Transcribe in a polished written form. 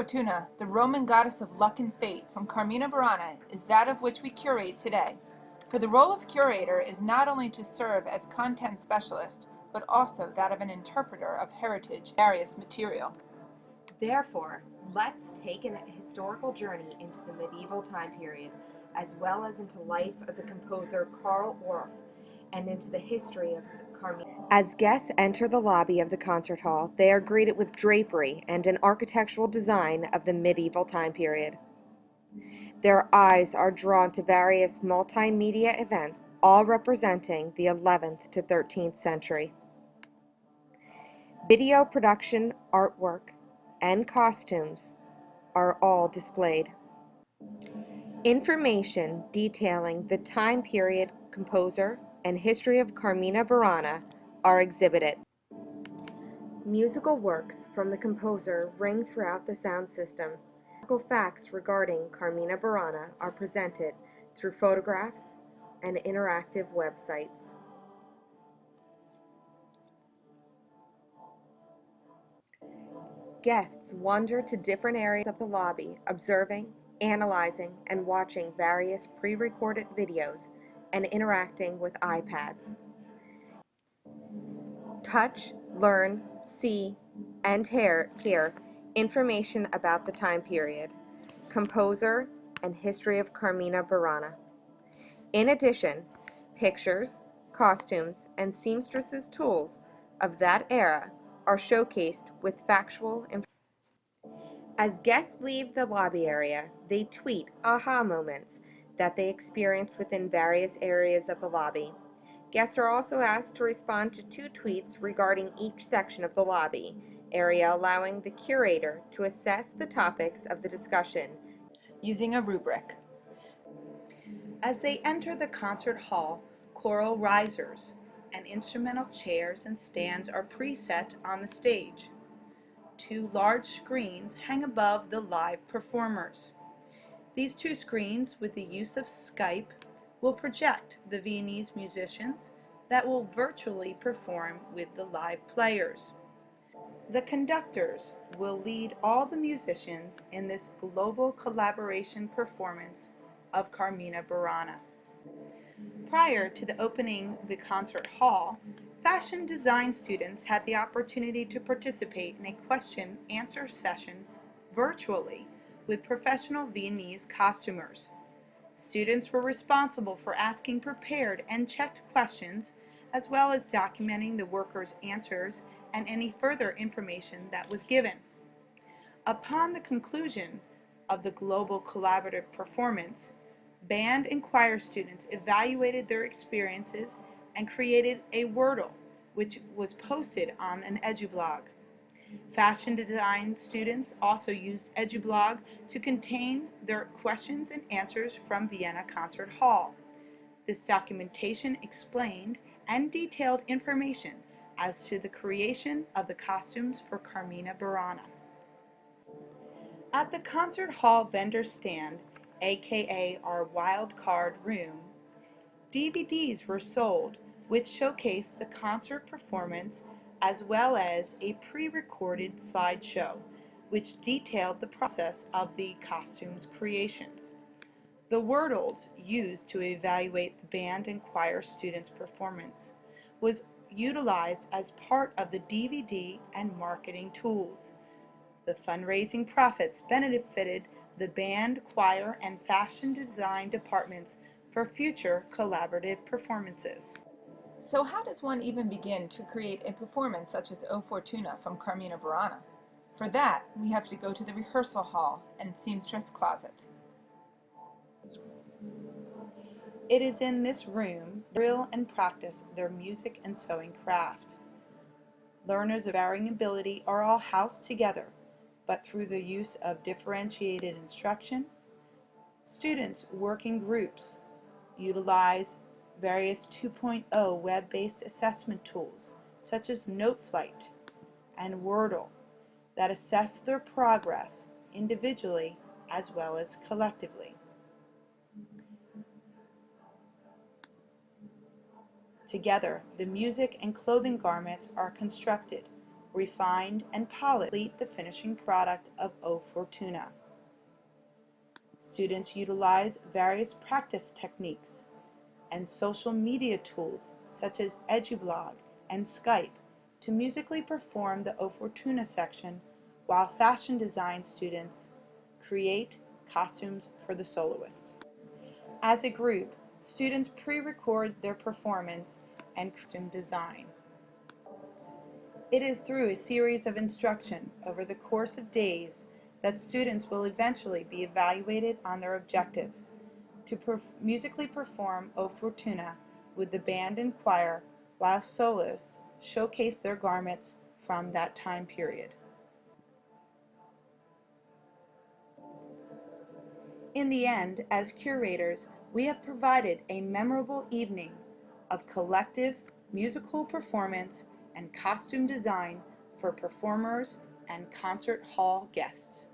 Fortuna, the Roman goddess of luck and fate from Carmina Burana, is that of which we curate today. For the role of curator is not only to serve as content specialist, but also that of an interpreter of heritage, various material. Therefore, let's take a historical journey into the medieval time period, as well as into life of the composer Karl Orff, and into the history of Carmina. As guests enter the lobby of the concert hall, they are greeted with drapery and an architectural design of the medieval time period. Their eyes are drawn to various multimedia events, all representing the 11th to 13th century. Video production, artwork, and costumes are all displayed. Information detailing the time period, composer, and history of Carmina Burana are exhibited. Musical works from the composer ring throughout the sound system. Historical facts regarding Carmina Burana are presented through photographs and interactive websites. Guests wander to different areas of the lobby, observing, analyzing, and watching various pre-recorded videos and interacting with iPads. Touch, learn, see, and hear information about the time period, composer, and history of Carmina Burana. In addition, pictures, costumes, and seamstresses' tools of that era are showcased with factual information. As guests leave the lobby area, they tweet aha moments that they experienced within various areas of the lobby. Guests are also asked to respond to 2 tweets regarding each section of the lobby area, allowing the curator to assess the topics of the discussion Using a rubric. As they enter the concert hall, choral risers and instrumental chairs and stands are preset on the stage. 2 large screens hang above the live performers. These 2 screens, with the use of Skype, will project the Viennese musicians that will virtually perform with the live players. The conductors will lead all the musicians in this global collaboration performance of Carmina Burana. Prior to the opening the concert hall, fashion design students had the opportunity to participate in a question-answer session virtually with professional Viennese costumers. Students were responsible for asking prepared and checked questions, as well as documenting the workers' answers and any further information that was given. Upon the conclusion of the global collaborative performance, band and choir students evaluated their experiences and created a Wordle, which was posted on an EduBlog. Fashion design students also used EduBlog to contain their questions and answers from Vienna Concert Hall. This documentation explained and detailed information as to the creation of the costumes for Carmina Burana. At the concert hall vendor stand, aka our wild card room, DVDs were sold which showcased the concert performance as well as a pre-recorded slideshow which detailed the process of the costumes creations. The Wordles used to evaluate the band and choir students' performance was utilized as part of the DVD and marketing tools. The fundraising profits benefited the band, choir, and fashion design departments for future collaborative performances. So how does one even begin to create a performance such as O Fortuna from Carmina Burana? For that, we have to go to the rehearsal hall and seamstress closet. It is in this room they drill and practice their music and sewing craft. Learners of varying ability are all housed together, but through the use of differentiated instruction, students work in groups, utilize various 2.0 web-based assessment tools such as NoteFlight and Wordle that assess their progress individually as well as collectively. Together, the music and clothing garments are constructed refined and polished the finishing product of O Fortuna. Students utilize various practice techniques and social media tools such as EduBlog and Skype to musically perform the O Fortuna section, while fashion design students create costumes for the soloists. As a group, students pre-record their performance and costume design. It is through a series of instruction over the course of days that students will eventually be evaluated on their objective to musically perform O Fortuna with the band and choir, while soloists showcase their garments from that time period. In the end, as curators, we have provided a memorable evening of collective musical performance and costume design for performers and concert hall guests.